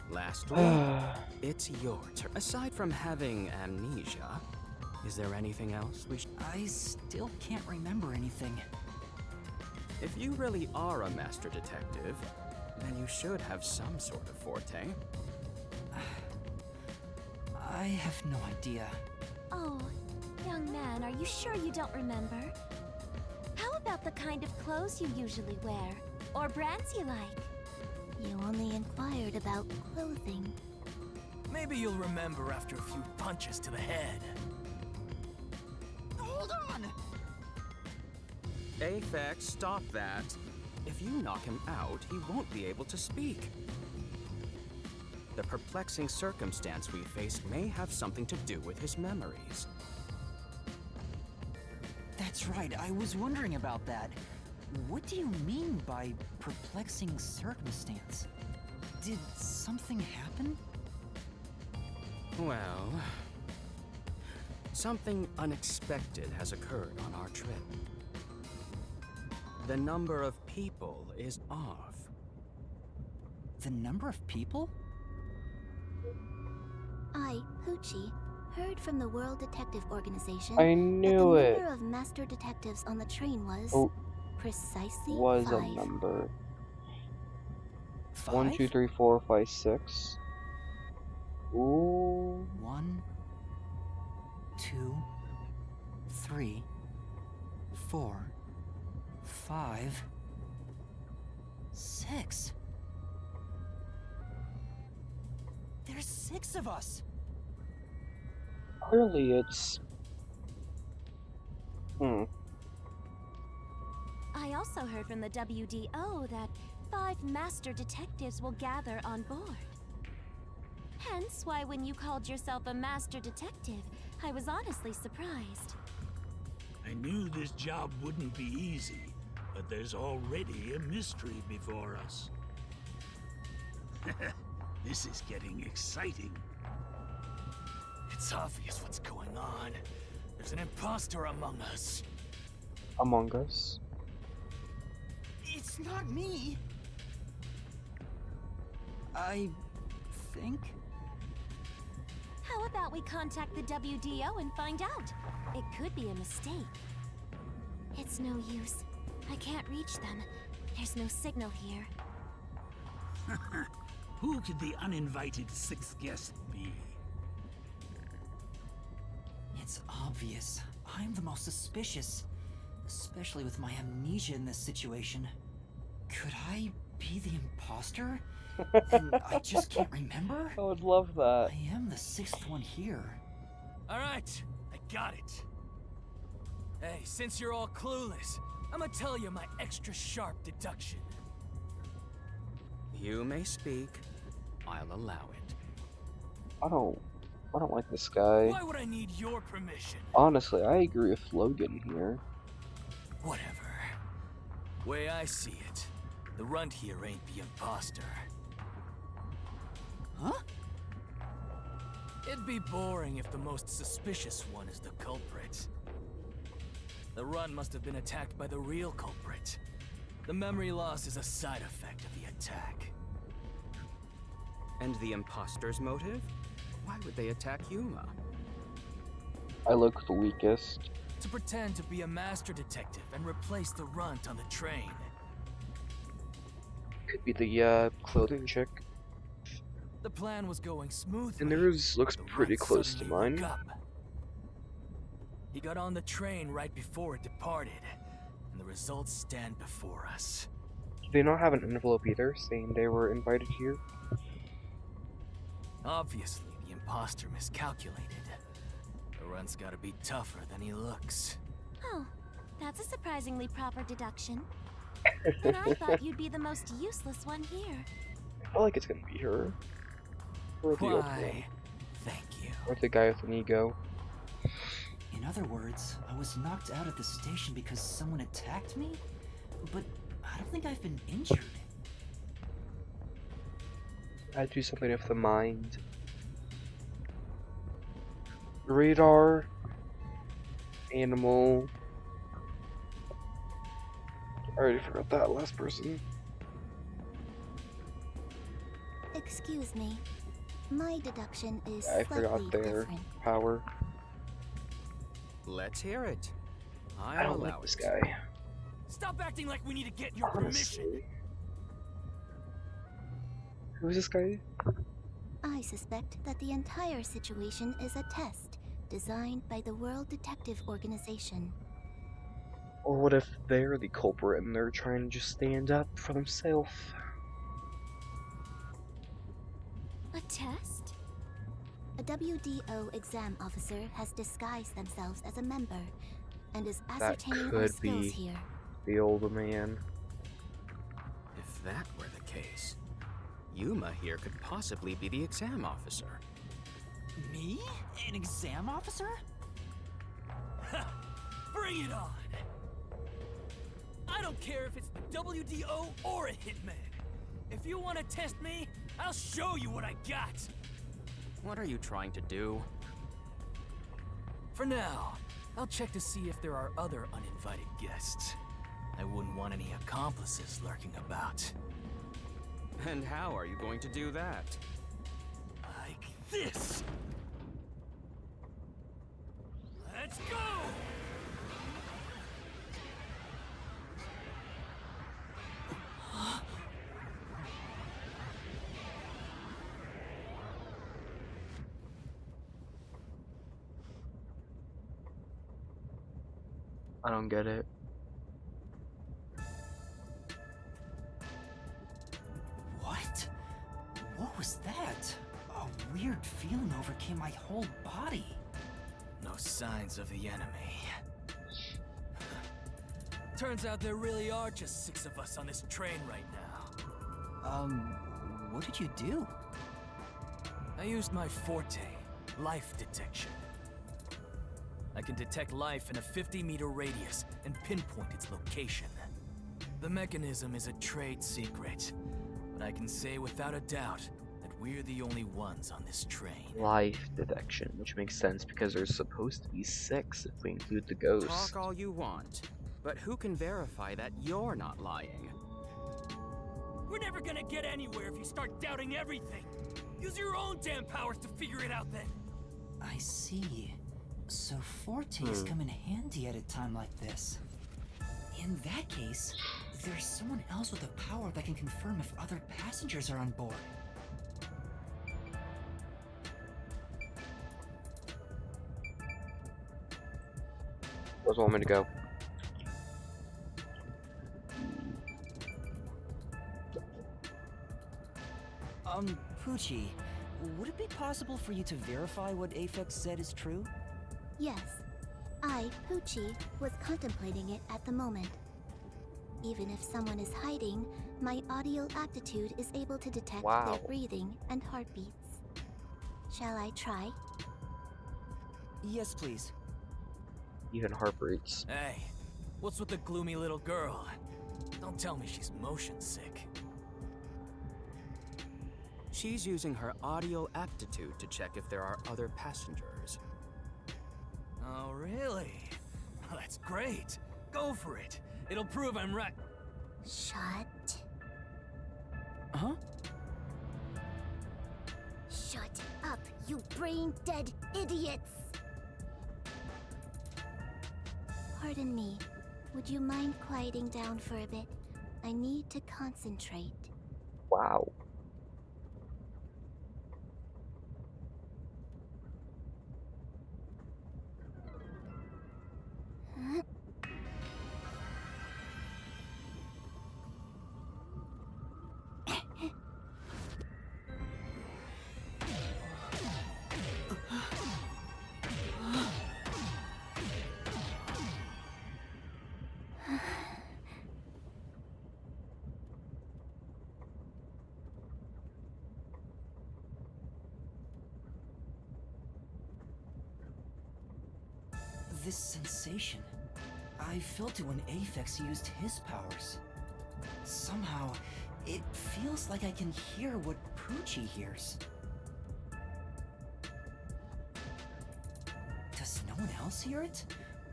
Last week, it's your turn. Aside from having amnesia, is there anything else we should... I still can't remember anything. If you really are a master detective, then you should have some sort of forte. I have no idea. Oh, young man, are you sure you don't remember? How about the kind of clothes you usually wear? Or brands you like? You only inquired about clothing. Maybe you'll remember after a few punches to the head. Hold on! Aphex, stop that. If you knock him out, he won't be able to speak. The perplexing circumstance we faced may have something to do with his memories. That's right, I was wondering about that. What do you mean by perplexing circumstance? Did something happen? Well, something unexpected has occurred on our trip. The number of people is off. The number of people? I, Poochie, heard from the World Detective Organization I that the knew it number of master detectives on the train was precisely was 5. a number. 5? 1, 2, 3, 4, 5, 6. Ooh. 1, 2, 3, 4, 5, 6. There's 6 of us. Clearly it's... I also heard from the WDO that 5 master detectives will gather on board. Hence why when you called yourself a master detective, I was honestly surprised. I knew this job wouldn't be easy, but there's already a mystery before us. This is getting exciting. It's obvious what's going on. There's an imposter among us. Among Us. It's not me. I think. How about we contact the WDO and find out? It could be a mistake. It's no use. I can't reach them. There's no signal here. Who could the uninvited 6th guest be? It's obvious. I'm the most suspicious. Especially with my amnesia in this situation. Could I be the imposter? And I just can't remember? I would love that. I am the 6th one here. Alright, I got it. Hey, since you're all clueless, I'm gonna tell you my extra sharp deduction. You may speak. I'll allow it. I don't like this guy. Why would I need your permission? Honestly, I agree with Logan here. Whatever. Way I see it, the runt here ain't the imposter. Huh? It'd be boring if the most suspicious one is the culprit. The runt must have been attacked by the real culprit. The memory loss is a side effect of the attack. And the imposter's motive? Why would they attack Yuma? I look the weakest. To pretend to be a master detective and replace the runt on the train. Could be the clothing chick. The plan was going smoothly. And theirs looks but the pretty runt close to suddenly woke mine. up. He got on the train right before it departed, and the results stand before us. Do they not have an envelope either, saying they were invited here? Obviously, the imposter miscalculated. The runt's gotta be tougher than he looks. Oh, that's a surprisingly proper deduction. But I thought you'd be the most useless one here. I feel like it's gonna be her. Or the old one. Why? Thank you. Or the guy with an ego. In other words, I was knocked out at the station because someone attacked me? But I don't think I've been injured. I'd do something with the mind. Radar. Animal. I already forgot that last person. Excuse me. My deduction is I slightly forgot their different. power. Let's hear it. I I'll don't allow like this it. guy. Stop acting like we need to get your permission. Honestly. Who's this guy? I suspect that the entire situation is a test designed by the World Detective Organization. Or what if they're the culprit and they're trying to just stand up for themselves? A test? A WDO exam officer has disguised themselves as a member and is ascertaining our could skills be. here. The older man. If that were the case, Yuma here could possibly be the exam officer. Me? An exam officer? Bring it on! I don't care if it's the WDO or a hitman. If you want to test me, I'll show you what I got. What are you trying to do? For now, I'll check to see if there are other uninvited guests. I wouldn't want any accomplices lurking about. And how are you going to do that? Like this! Let's go! I don't get it. What? What was that? A weird feeling overcame my whole body. No signs of the enemy. Turns out there really are just 6 of us on this train right now. What did you do? I used my forte, life detection. I can detect life in a 50-meter radius and pinpoint its location. The mechanism is a trade secret, but I can say without a doubt that we're the only ones on this train. Life detection, which makes sense because there's supposed to be 6 if we include the ghost. Talk all you want, but who can verify that you're not lying? We're never gonna get anywhere if you start doubting everything. Use your own damn powers to figure it out then. I see. So fortes come in handy at a time like this. In that case, there's someone else with a power that can confirm if other passengers are on board. Where's the want me to go? Poochie, would it be possible for you to verify what Aphex said is true? Yes, I, Poochie, was contemplating it at the moment. Even if someone is hiding, my audio aptitude is able to detect Wow. their breathing and heartbeats. Shall I try? Yes, please. Even heartbeats. Hey, what's with the gloomy little girl? Don't tell me she's motion sick. She's using her audio aptitude to check if there are other passengers. Oh, really? Well, that's great. Go for it. It'll prove I'm right. Shut. Huh? Shut up, you brain-dead idiots! Pardon me. Would you mind quieting down for a bit? I need to concentrate. Wow. Huh? This sensation, I felt it when Aphex used his powers. Somehow, it feels like I can hear what Poochie hears. Does no one else hear it?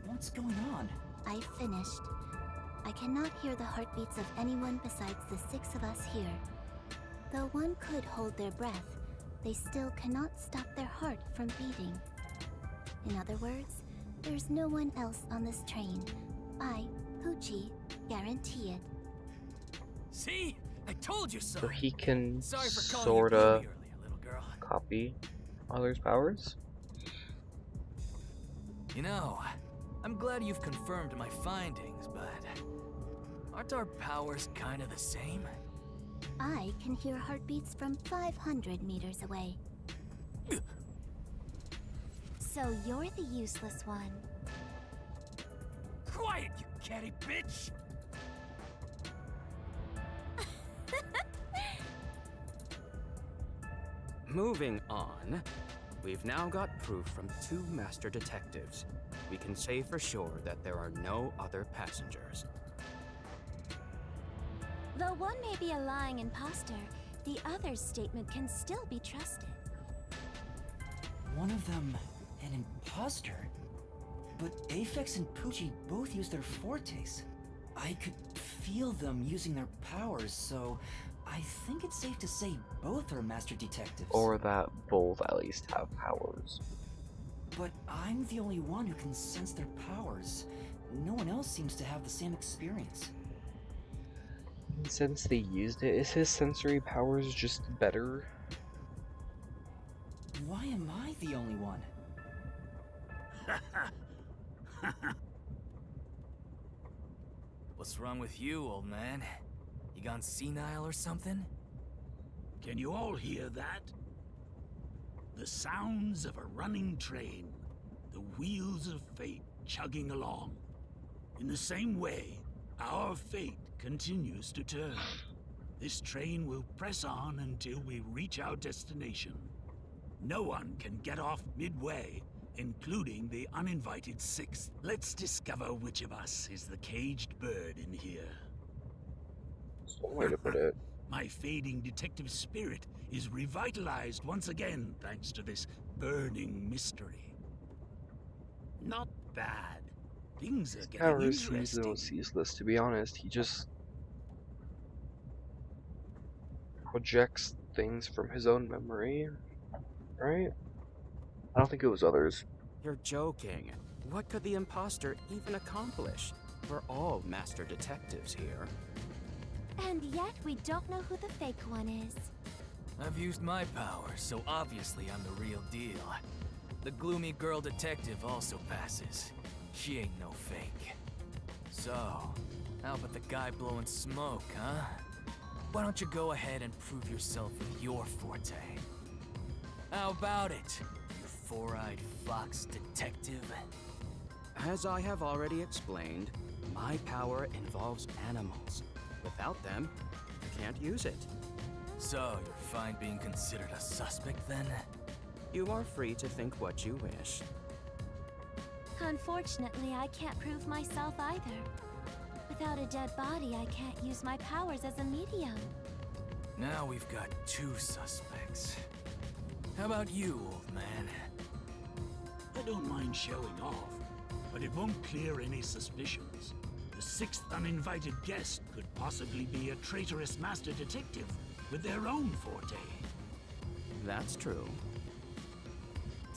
What's going on? I finished. I cannot hear the heartbeats of anyone besides the 6 of us here. Though one could hold their breath, they still cannot stop their heart from beating. In other words, there's no one else on this train. I, Poochie, guarantee it. See? I told you so. So he can Sorry for calling sorta you gloomy earlier, little girl. copy others' powers. You know, I'm glad you've confirmed my findings, but aren't our powers kind of the same? I can hear heartbeats from 500 meters away. So you're the useless one. Quiet, you catty bitch! Moving on, we've now got proof from 2 master detectives. We can say for sure that there are no other passengers. Though one may be a lying imposter, the other's statement can still be trusted. One of them, an imposter? But Aphex and Poochie both use their fortes. I could feel them using their powers, so I think it's safe to say both are master detectives. Or that both at least have powers. But I'm the only one who can sense their powers. No one else seems to have the same experience. Since they used it, is his sensory powers just better? Why am I the only one? What's wrong with you, old man? You gone senile or something? Can you all hear that? The sounds of a running train, the wheels of fate chugging along. In the same way, our fate continues to turn. This train will press on until we reach our destination. No one can get off midway, including the uninvited 6th. Let's discover which of us is the caged bird in here. That's one way to put it. My fading detective spirit is revitalized once again thanks to this burning mystery. Not bad. Things are getting Powers seems the interesting. most useless, to be honest. He just projects things from his own memory, right? I don't think it was others. You're joking. What could the imposter even accomplish? We're all master detectives here. And yet we don't know who the fake one is. I've used my powers, so obviously I'm the real deal. The gloomy girl detective also passes. She ain't no fake. So, how about the guy blowing smoke, huh? Why don't you go ahead and prove yourself with your forte? How about it, you four-eyed fox detective? As I have already explained, my power involves animals. Without them, I can't use it. So, you're fine being considered a suspect then? You are free to think what you wish. Unfortunately, I can't prove myself either. Without a dead body, I can't use my powers as a medium. Now we've got 2 suspects. How about you, old man? I don't mind showing off, but it won't clear any suspicions. The 6th uninvited guest could possibly be a traitorous master detective with their own forte. That's true.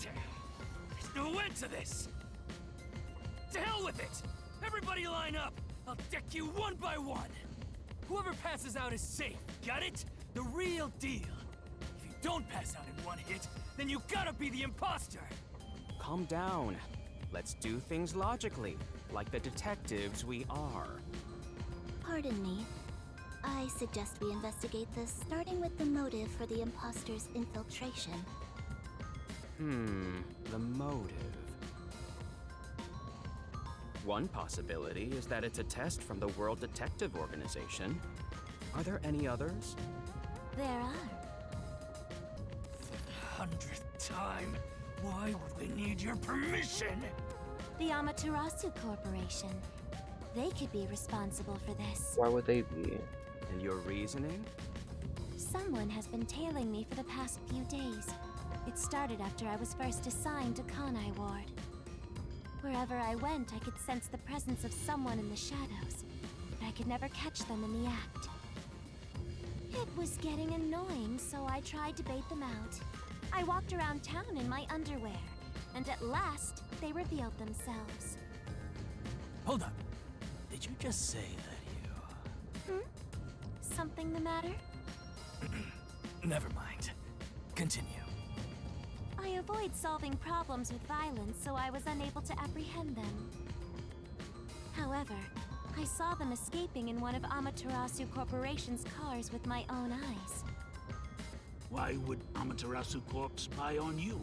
There's no end to this! To hell with it! Everybody line up! I'll deck you one by one! Whoever passes out is safe, got it? The real deal. If you don't pass out in one hit, then you gotta be the imposter! Calm down. Let's do things logically, like the detectives we are. Pardon me. I suggest we investigate this, starting with the motive for the imposter's infiltration. The motive. One possibility is that it's a test from the World Detective Organization. Are there any others? There are. For the 100th time, why would we need your permission? The Amaterasu Corporation. They could be responsible for this. Why would they be? And your reasoning? Someone has been tailing me for the past few days. It started after I was first assigned to Kanai Ward. Wherever I went, I could sense the presence of someone in the shadows, but I could never catch them in the act. It was getting annoying, so I tried to bait them out. I walked around town in my underwear, and at last, they revealed themselves. Hold up. Did you just say that you... Something the matter? Never mind. Continue. I avoid solving problems with violence, so I was unable to apprehend them. However, I saw them escaping in one of Amaterasu Corporation's cars with my own eyes. Why would Amaterasu Corp spy on you?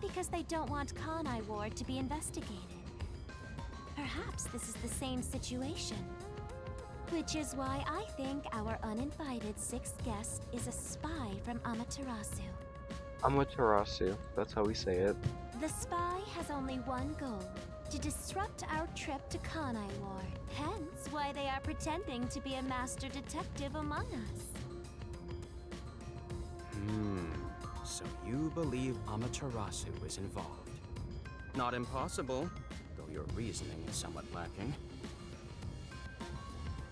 Because they don't want Kanai Ward to be investigated. Perhaps this is the same situation. Which is why I think our uninvited sixth guest is a spy from Amaterasu. Amaterasu, that's how we say it. The spy has only one goal, to disrupt our trip to Kanai Ward. Hence why they are pretending to be a master detective among us. So you believe Amaterasu is involved. Not impossible, though your reasoning is somewhat lacking.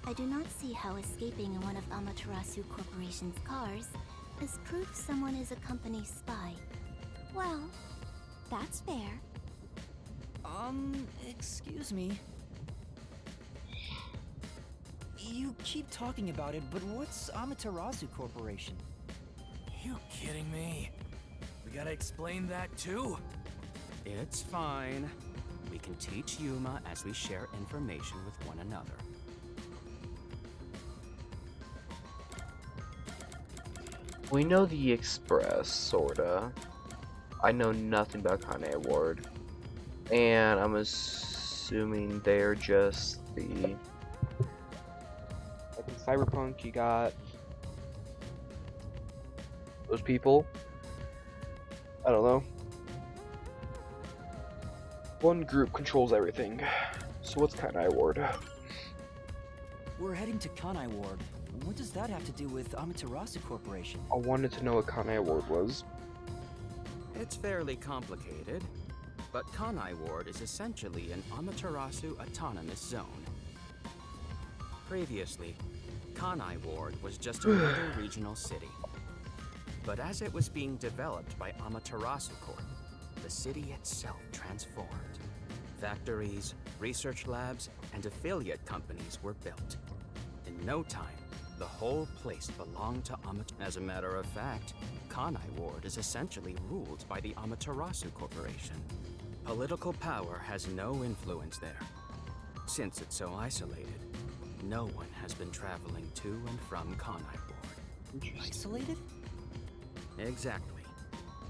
I do not see how escaping in one of Amaterasu Corporation's cars is proof someone is a company spy. Well, that's fair. Excuse me. You keep talking about it, but what's Amaterasu Corporation? You kidding me? We gotta explain that too? It's fine. We can teach Yuma as we share information with one another. We know the Express, sorta. I know nothing about Kanai Ward. And I'm assuming they're just the... Like in Cyberpunk, you got... those people. I don't know. One group controls everything. So what's Kanai Ward? We're heading to Kanai Ward. What does that have to do with Amaterasu Corporation? I wanted to know what Kanai Ward was. It's fairly complicated, but Kanai Ward is essentially an Amaterasu autonomous zone. Previously, Kanai Ward was just another regional city. But as it was being developed by Amaterasu Corp, the city itself transformed. Factories, research labs, and affiliate companies were built. In no time, the whole place belonged to Amaterasu. As a matter of fact, Kanai Ward is essentially ruled by the Amaterasu Corporation. Political power has no influence there. Since it's so isolated, no one has been traveling to and from Kanai Ward. Isolated? Exactly.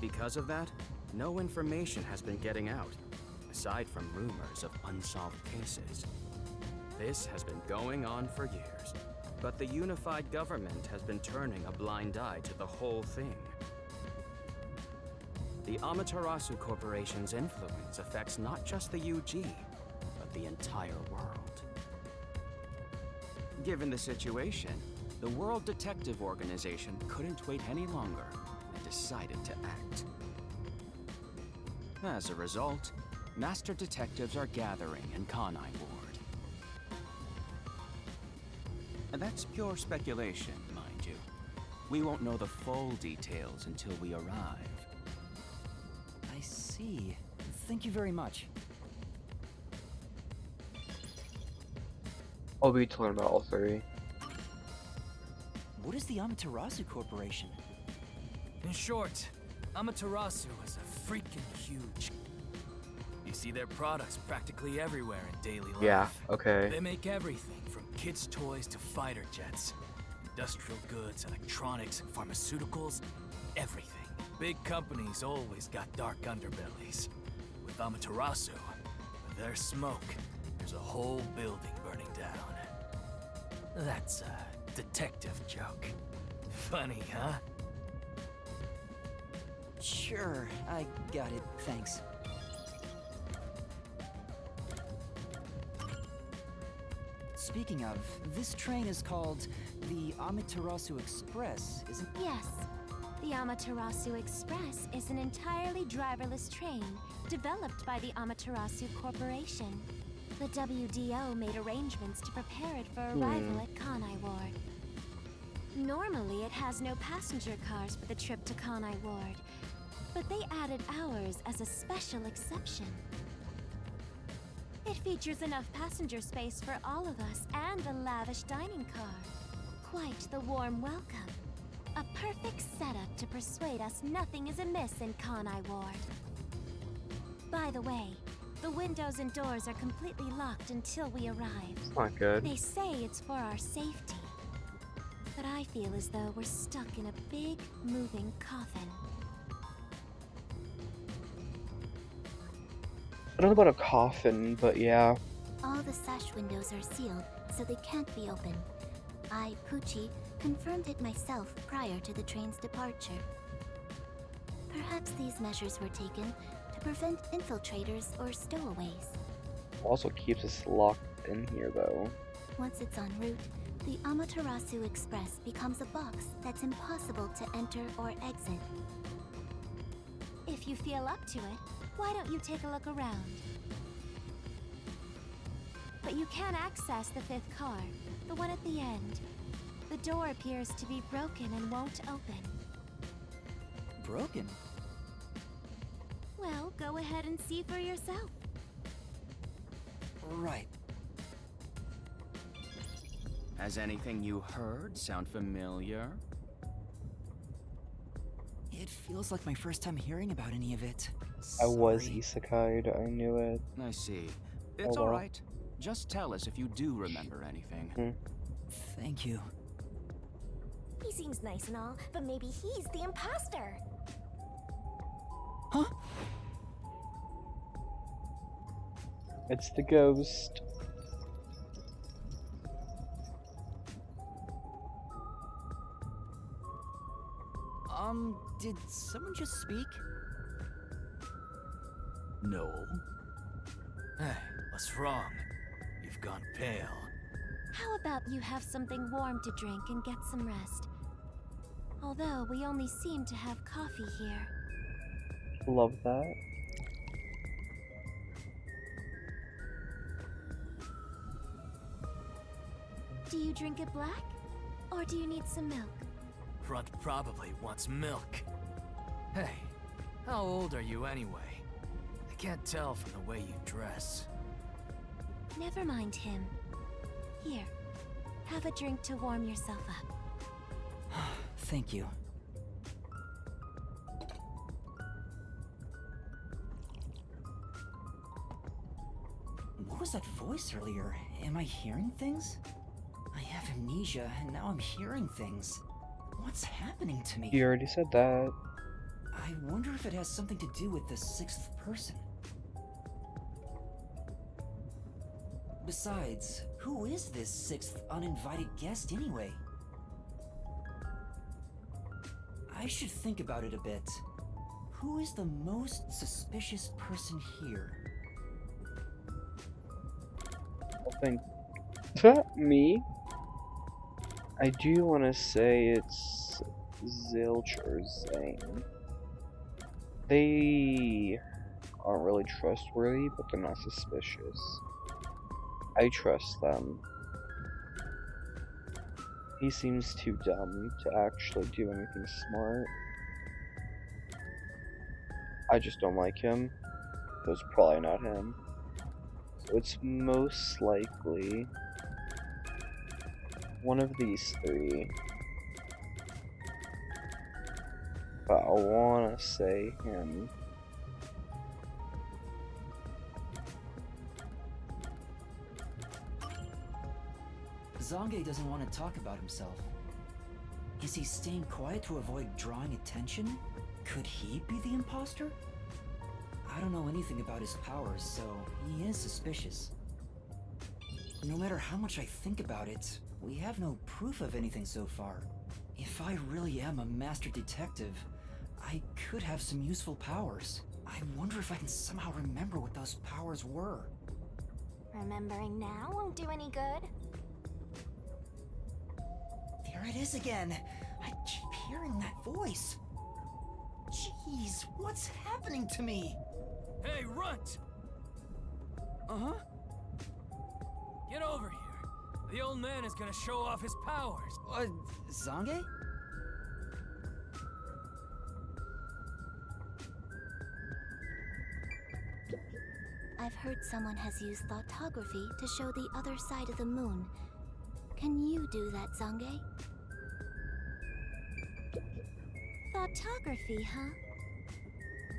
Because of that, no information has been getting out, aside from rumors of unsolved cases. This has been going on for years, but the unified government has been turning a blind eye to the whole thing. The Amaterasu Corporation's influence affects not just the UG, but the entire world. Given the situation, the World Detective Organization couldn't wait any longer and decided to act. As a result, master detectives are gathering in Kanai Ward. And that's pure speculation, mind you. We won't know the full details until we arrive. I see. Thank you very much. I'll be to learn about all three. What is the Amaterasu Corporation? In short, Amaterasu is a freaking huge. You see their products practically everywhere in daily life. Yeah, okay. They make everything from kids' toys to fighter jets, industrial goods, electronics, pharmaceuticals, everything. Big companies always got dark underbellies. With Amaterasu, with their smoke, there's a whole building burning down. That's a detective joke. Funny, huh? Sure, I got it, thanks. Speaking of, this train is called the Amaterasu Express, isn't it? Yes. The Amaterasu Express is an entirely driverless train developed by the Amaterasu Corporation. The WDO made arrangements to prepare it for arrival at Kanai Ward. Normally, it has no passenger cars for the trip to Kanai Ward, but they added ours as a special exception. It features enough passenger space for all of us and a lavish dining car. Quite the warm welcome. A perfect setup to persuade us nothing is amiss in Kanai Ward. By the way, the windows and doors are completely locked until we arrive. It's not good. They say it's for our safety. But I feel as though we're stuck in a big, moving coffin. I don't know about a coffin, but yeah. All the sash windows are sealed, so they can't be opened. I, Pucci, confirmed it myself prior to the train's departure. Perhaps these measures were taken to prevent infiltrators or stowaways. Also keeps us locked in here, though. Once it's en route, the Amaterasu Express becomes a box that's impossible to enter or exit. If you feel up to it, why don't you take a look around? But you can access the fifth car, the one at the end. The door appears to be broken and won't open. Broken? Well, go ahead and see for yourself. Right. Has anything you heard sound familiar? It feels like my first time hearing about any of it. I was Sorry. isekai'd, I knew it. I see. It's well. alright. Just tell us if you do remember anything. Thank you. He seems nice and all, but maybe he's the imposter. Huh? It's the ghost. Did someone just speak? No. Hey, what's wrong? You've gone pale. How about you have something warm to drink and get some rest? Although we only seem to have coffee here. Love that. Do you drink it black? Or do you need some milk? Runt probably wants milk. Hey, how old are you anyway? I can't tell from the way you dress. Never mind him. Here, have a drink to warm yourself up. Thank you. What was that voice earlier? Am I hearing things? I have amnesia, and now I'm hearing things. What's happening to me? You already said that. I wonder if it has something to do with the sixth person. Besides, who is this sixth uninvited guest anyway? I should think about it a bit. Who is the most suspicious person here? I think me. I do want to say it's Zilch or Zane. They aren't really trustworthy, but they're not suspicious. I trust them. He seems too dumb to actually do anything smart. I just don't like him, so it's probably not him. So it's most likely one of these three. But I wanna say him. Zange doesn't want to talk about himself. Is he staying quiet to avoid drawing attention? Could he be the imposter? I don't know anything about his powers, so he is suspicious. No matter how much I think about it, we have no proof of anything so far. If I really am a master detective, I could have some useful powers. I wonder if I can somehow remember what those powers were. Remembering now won't do any good. There it is again. I keep hearing that voice. Jeez, what's happening to me? Hey, Runt! Uh-huh? Get over here. The old man is gonna show off his powers. Zange? I've heard someone has used thoughtography to show the other side of the moon. Can you do that, Zange? Thoughtography, huh?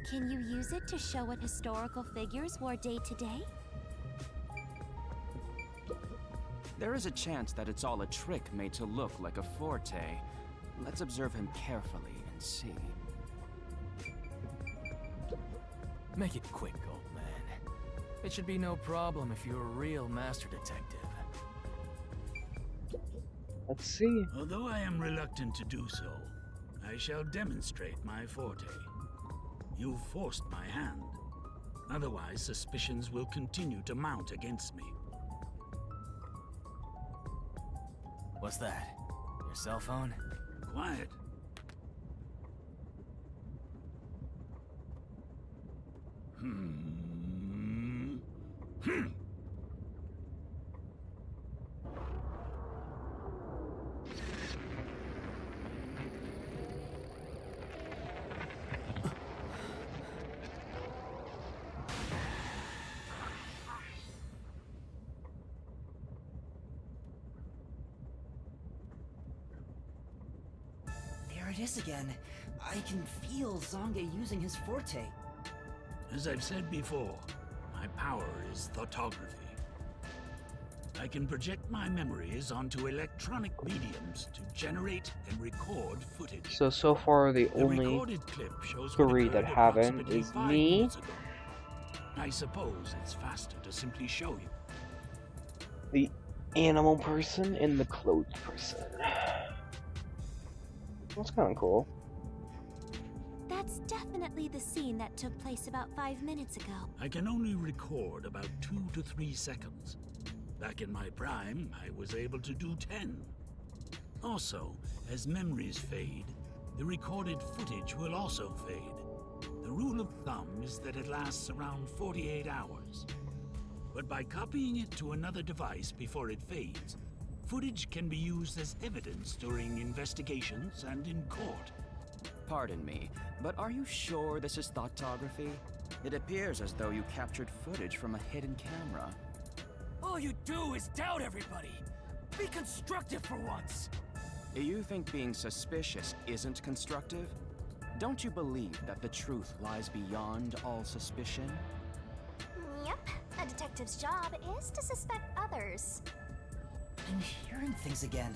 Can you use it to show what historical figures wore day to day? There is a chance that it's all a trick made to look like a forte. Let's observe him carefully and see. Make it quick, old man. It should be no problem if you're a real master detective. Let's see. Although I am reluctant to do so, I shall demonstrate my forte. You forced my hand. Otherwise, suspicions will continue to mount against me. What's that? Your cell phone? Quiet. There it is again. I can feel Zange using his forte. As I've said before, my power is thoughtography. I can project my memories onto electronic mediums to generate and record footage. So far the The only recorded clip shows what three occurred that haven't approximately is 5 me. minutes ago. I suppose it's faster to simply show you. the animal person and the clothed person. That's kind of cool. That's definitely the scene that took place about 5 minutes ago. I can only record about 2 to 3 seconds. Back in my prime, I was able to do 10. Also, as memories fade, the recorded footage will also fade. The rule of thumb is that it lasts around 48 hours. But by copying it to another device before it fades, footage can be used as evidence during investigations and in court. Pardon me, but are you sure this is thoughtography? It appears as though you captured footage from a hidden camera. All you do is doubt everybody. Be constructive for once. You think being suspicious isn't constructive? Don't you believe that the truth lies beyond all suspicion? Yep, a detective's job is to suspect others. I'm hearing things again.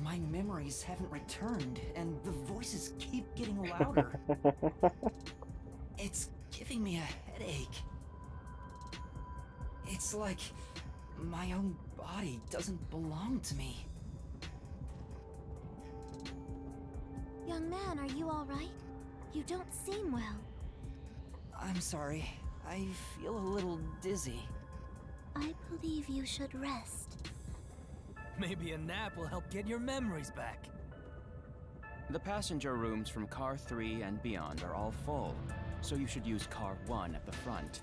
My memories haven't returned, and the voices keep getting louder. It's giving me a headache. It's like my own body doesn't belong to me. Young man, are you alright? You don't seem well. I'm sorry. I feel a little dizzy. I believe you should rest. Maybe a nap will help get your memories back. The passenger rooms from Car 3 and beyond are all full, so you should use Car 1 at the front.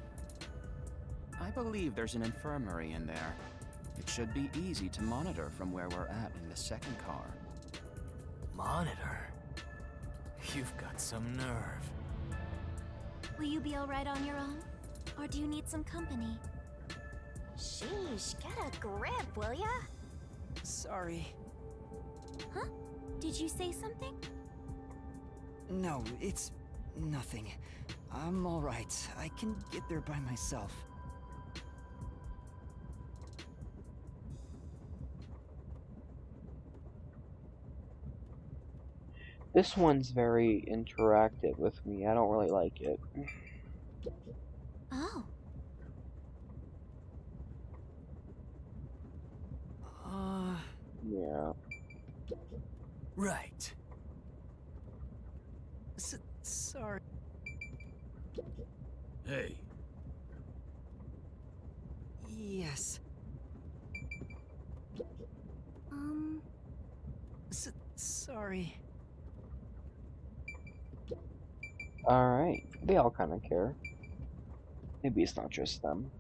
I believe there's an infirmary in there. It should be easy to monitor from where we're at in the second car. Monitor? You've got some nerve. Will you be alright on your own? Or do you need some company? Sheesh, get a grip, will ya? Sorry. Huh? Did you say something? No, it's nothing. I'm alright. I can get there by myself. This one's very interactive with me. I don't really like it. Oh. Yeah. Right. Sorry. Hey, Yes. Sorry. Alright. They all kind of care. Maybe it's not just them.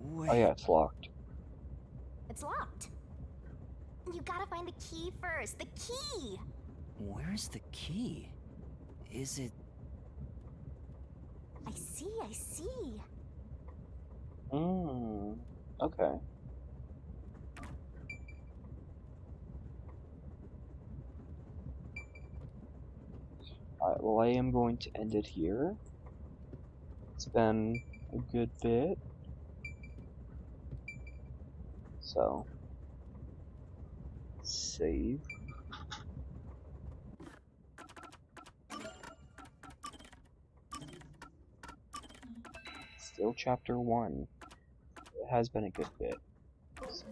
Wait. Oh yeah, it's locked. It's locked. You gotta find the key first. The key! Where's the key? Is it... I see. Okay. Alright, well I am going to end it here. It's been a good bit. So, save. Still chapter 1. It has been a good bit. So.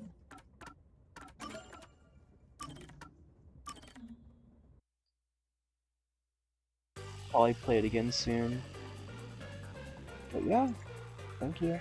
Probably play it again soon. But yeah, thank you.